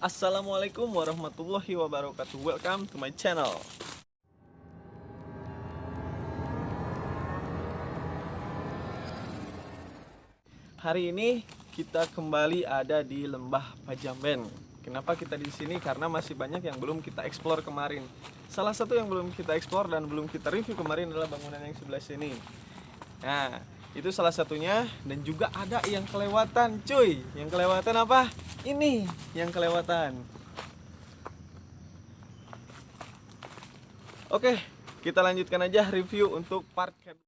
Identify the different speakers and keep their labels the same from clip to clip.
Speaker 1: Assalamualaikum warahmatullahi wabarakatuh. Welcome to my channel. Hari ini kita kembali ada di Lembah Pajamben. Kenapa kita di sini? Karena masih banyak yang belum kita eksplor kemarin. Salah satu yang belum kita eksplor dan belum kita review kemarin adalah bangunan yang sebelah sini. Nah, itu salah satunya, dan juga ada yang kelewatan, cuy. Yang kelewatan apa? Ini yang kelewatan. Oke, kita lanjutkan aja review untuk part kedua.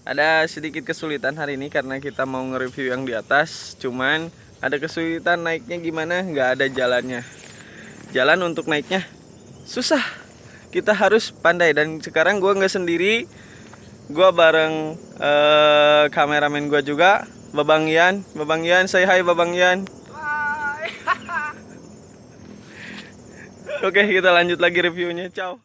Speaker 1: Ada sedikit kesulitan hari ini karena kita mau nge-review yang di atas. Cuman ada kesulitan naiknya gimana, nggak ada jalannya. Jalan untuk naiknya susah. Kita harus pandai. Dan sekarang gue nggak sendiri. Gue bareng kameramen gue juga, Babang Ian. Babang Ian, say hi Babang Ian.
Speaker 2: Hai.
Speaker 1: Oke, kita lanjut lagi reviewnya. Ciao.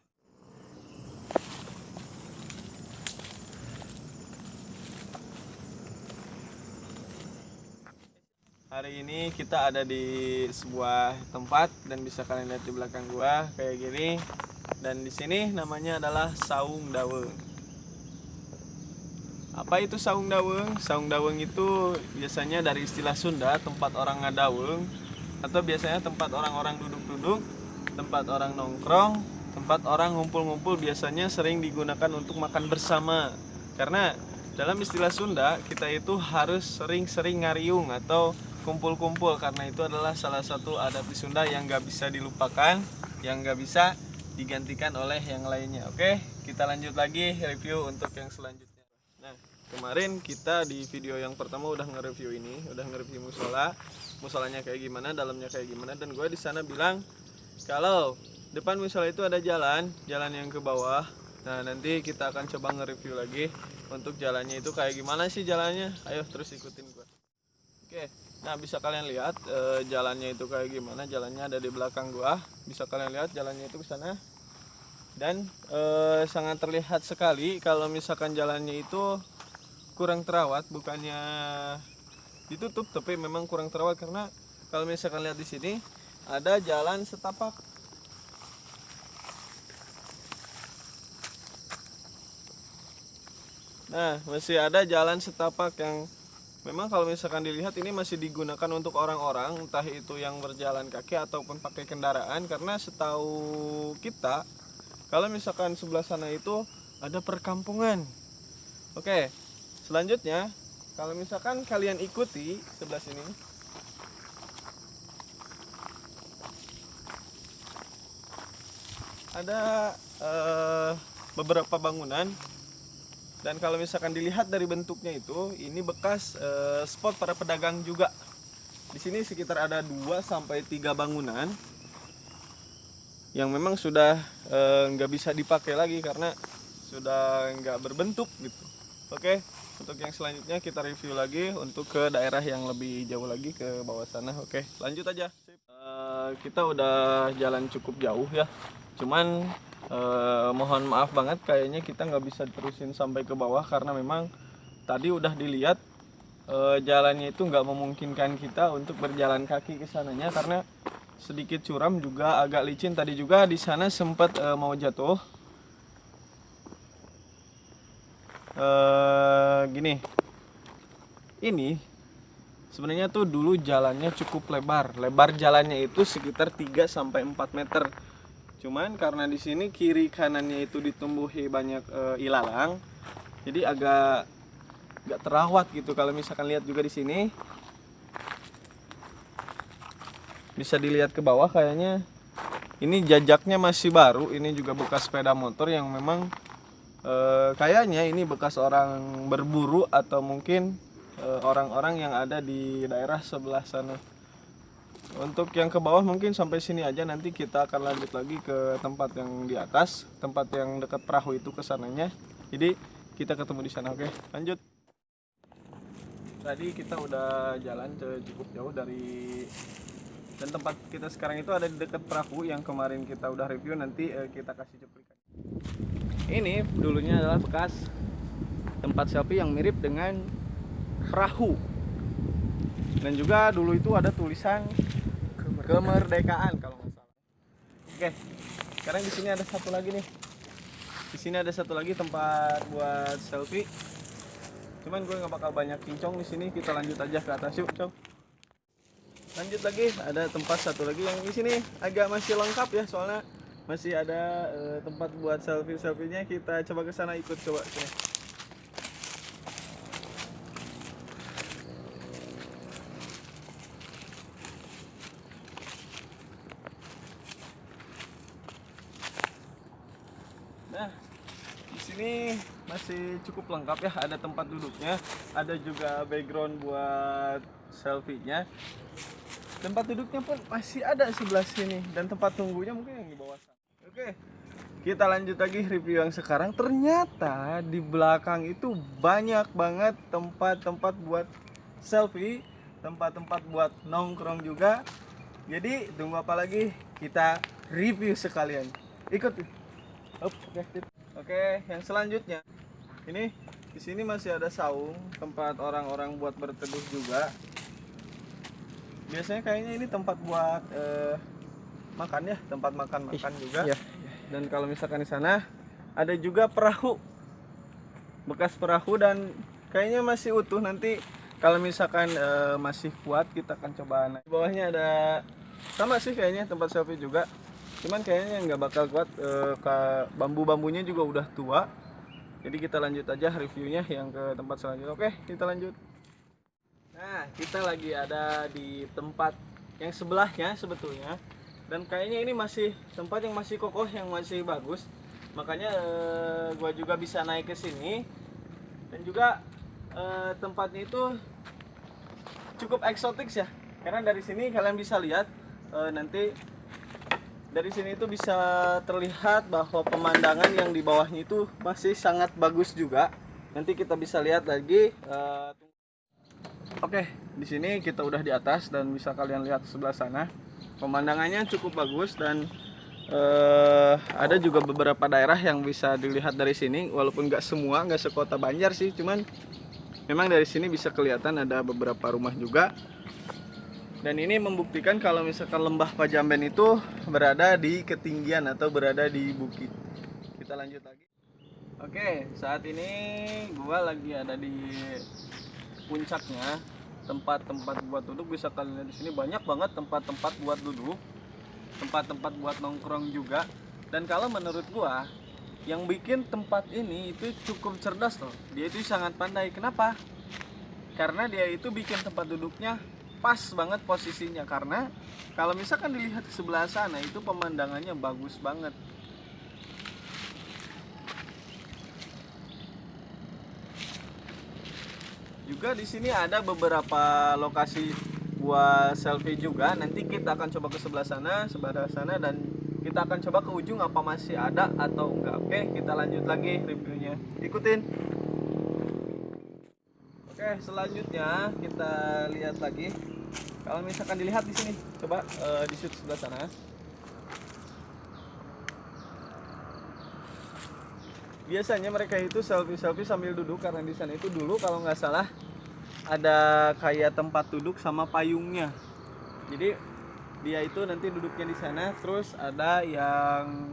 Speaker 1: Hari ini kita ada di sebuah tempat dan bisa kalian lihat di belakang gua kayak gini. Dan di sini namanya adalah Saung Daweng. Apa itu Saung Daweng? Saung Daweng itu biasanya dari istilah Sunda, tempat orang ngadaweng, atau biasanya tempat orang-orang duduk-duduk, tempat orang nongkrong, tempat orang ngumpul-ngumpul, biasanya sering digunakan untuk makan bersama. Karena dalam istilah Sunda, kita itu harus sering-sering ngariung atau kumpul-kumpul, karena itu adalah salah satu adat di Sunda yang gak bisa dilupakan, yang gak bisa digantikan oleh yang lainnya. Oke, kita lanjut lagi review untuk yang selanjutnya. Nah, kemarin kita di video yang pertama udah nge-review ini, udah nge-review musola, musolanya kayak gimana, dalamnya kayak gimana, dan gue di sana bilang kalau depan musola itu ada jalan yang ke bawah. Nah, nanti kita akan coba nge-review lagi untuk jalannya itu kayak gimana sih jalannya. Ayo terus ikutin gue. Oke. Nah, bisa kalian lihat jalannya itu kayak gimana. Jalannya ada di belakang gua. Bisa kalian lihat jalannya itu ke sana. Dan sangat terlihat sekali kalau misalkan jalannya itu kurang terawat, bukannya ditutup, tapi memang kurang terawat. Karena kalau misalkan lihat di sini ada jalan setapak. Nah, masih ada jalan setapak yang memang kalau misalkan dilihat ini masih digunakan untuk orang-orang, entah itu yang berjalan kaki ataupun pakai kendaraan. Karena setahu kita, kalau misalkan sebelah sana itu ada perkampungan. Oke, selanjutnya kalau misalkan kalian ikuti sebelah sini, ada beberapa bangunan. Dan kalau misalkan dilihat dari bentuknya itu, ini bekas spot para pedagang juga. Di sini sekitar ada 2 sampai 3 bangunan yang memang sudah nggak bisa dipakai lagi karena sudah nggak berbentuk gitu. Oke, untuk yang selanjutnya kita review lagi untuk ke daerah yang lebih jauh lagi ke bawah sana. Oke, lanjut aja. Kita udah jalan cukup jauh ya. Cuman mohon maaf banget, kayaknya kita nggak bisa terusin sampai ke bawah karena memang tadi udah dilihat jalannya itu nggak memungkinkan kita untuk berjalan kaki ke sananya karena sedikit curam, juga agak licin. Tadi juga di sana sempat mau jatuh. Gini, ini sebenarnya tuh dulu jalannya cukup lebar. Lebar jalannya itu sekitar 3 sampai 4 meter. Cuman karena di sini kiri kanannya itu ditumbuhi banyak ilalang, jadi agak nggak terawat gitu. Kalau misalkan lihat juga di sini, bisa dilihat ke bawah, kayaknya ini jajaknya masih baru. Ini juga bekas sepeda motor yang memang kayaknya ini bekas orang berburu atau mungkin orang-orang yang ada di daerah sebelah sana. Untuk yang ke bawah mungkin sampai sini aja, nanti kita akan lanjut lagi ke tempat yang di atas, tempat yang dekat perahu itu ke sananya. Jadi kita ketemu di sana. Oke, lanjut. Tadi kita udah jalan cukup jauh dari, dan tempat kita sekarang itu ada di dekat perahu yang kemarin kita udah review. Nanti kita kasih cuplikan. Ini dulunya adalah bekas tempat selfie yang mirip dengan perahu, dan juga dulu itu ada tulisan kemerdekaan kalau nggak salah. Oke, sekarang di sini ada satu lagi nih. Di sini ada satu lagi tempat buat selfie. Cuman gue nggak bakal banyak kincong di sini. Kita lanjut aja ke atas yuk, cow. Lanjut lagi, ada tempat satu lagi yang di sini agak masih lengkap ya, soalnya masih ada tempat buat selfie-selfie-nya. Kita coba ke sana, ikut coba sini. Nah, di sini masih cukup lengkap ya, ada tempat duduknya, ada juga background buat selfie-nya. Tempat duduknya pun masih ada sebelah sini, dan tempat tunggunya mungkin yang di bawah sana. Oke, kita lanjut lagi review yang sekarang. Ternyata di belakang itu banyak banget tempat-tempat buat selfie, tempat-tempat buat nongkrong juga. Jadi tunggu apa lagi? Kita review sekalian. Ikut. Oke, yang selanjutnya ini di sini masih ada saung, tempat orang-orang buat berteduh juga. Biasanya kayaknya ini tempat buat makan ya, tempat makan juga. Iya. Dan kalau misalkan di sana ada juga perahu, bekas perahu, dan kayaknya masih utuh. Nanti kalau misalkan masih kuat kita akan coba naik. Di bawahnya ada sama sih kayaknya tempat selfie juga. Cuman kayaknya nggak bakal kuat, bambu-bambunya juga udah tua. Jadi kita lanjut aja reviewnya yang ke tempat selanjutnya. Oke, kita lanjut. Nah, kita lagi ada di tempat yang sebelahnya sebetulnya, dan kayaknya ini masih tempat yang masih kokoh, yang masih bagus. Makanya gua juga bisa naik ke sini. Dan juga tempatnya itu cukup eksotik ya, karena dari sini kalian bisa lihat nanti. Dari sini itu bisa terlihat bahwa pemandangan yang di bawahnya itu masih sangat bagus juga. Nanti kita bisa lihat lagi. Oke, di sini kita udah di atas dan bisa kalian lihat sebelah sana. Pemandangannya cukup bagus, dan ada juga beberapa daerah yang bisa dilihat dari sini. Walaupun nggak semua, nggak sekota Banjar sih, cuman memang dari sini bisa kelihatan ada beberapa rumah juga. Dan ini membuktikan kalau misalkan Lembah Pajamben itu berada di ketinggian atau berada di bukit. Kita lanjut lagi. Oke, saat ini gua lagi ada di puncaknya. Tempat-tempat buat duduk bisa kalian lihat di sini, banyak banget tempat-tempat buat duduk, tempat-tempat buat nongkrong juga. Dan kalau menurut gua, yang bikin tempat ini itu cukup cerdas loh. Dia itu sangat pandai. Kenapa? Karena dia itu bikin tempat duduknya pas banget posisinya, karena kalau misalkan dilihat ke sebelah sana itu pemandangannya bagus banget. Juga di sini ada beberapa lokasi buat selfie juga. Nanti kita akan coba ke sebelah sana dan kita akan coba ke ujung apa masih ada atau enggak. Oke, kita lanjut lagi reviewnya. Ikutin. Oke, selanjutnya kita lihat lagi. Kalau misalkan dilihat di sini, coba di shoot sebelah sana. Biasanya mereka itu selfie sambil duduk, karena di sana itu dulu kalau nggak salah ada kayak tempat duduk sama payungnya. Jadi dia itu nanti duduknya di sana, terus ada yang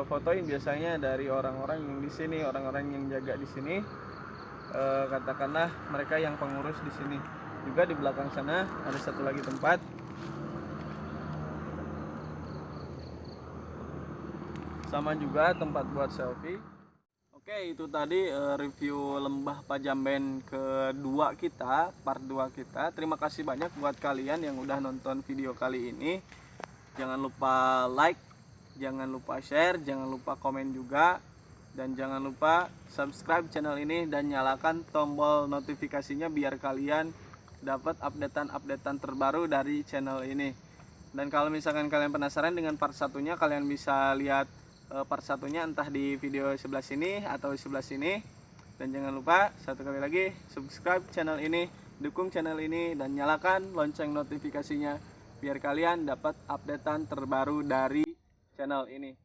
Speaker 1: fotoin biasanya dari orang-orang yang di sini, orang-orang yang jaga di sini. Katakanlah mereka yang pengurus di sini. Juga di belakang sana ada satu lagi tempat. Sama juga tempat buat selfie. Oke, itu tadi review Lembah Pajamben kedua kita, part 2 kita. Terima kasih banyak buat kalian yang udah nonton video kali ini. Jangan lupa like, jangan lupa share, jangan lupa komen juga. Dan jangan lupa subscribe channel ini dan nyalakan tombol notifikasinya biar kalian dapat updatean terbaru dari channel ini. Dan kalau misalkan kalian penasaran dengan part satunya, kalian bisa lihat part satunya entah di video sebelah sini atau sebelah sini. Dan jangan lupa satu kali lagi subscribe channel ini, dukung channel ini, dan nyalakan lonceng notifikasinya biar kalian dapat updatean terbaru dari channel ini.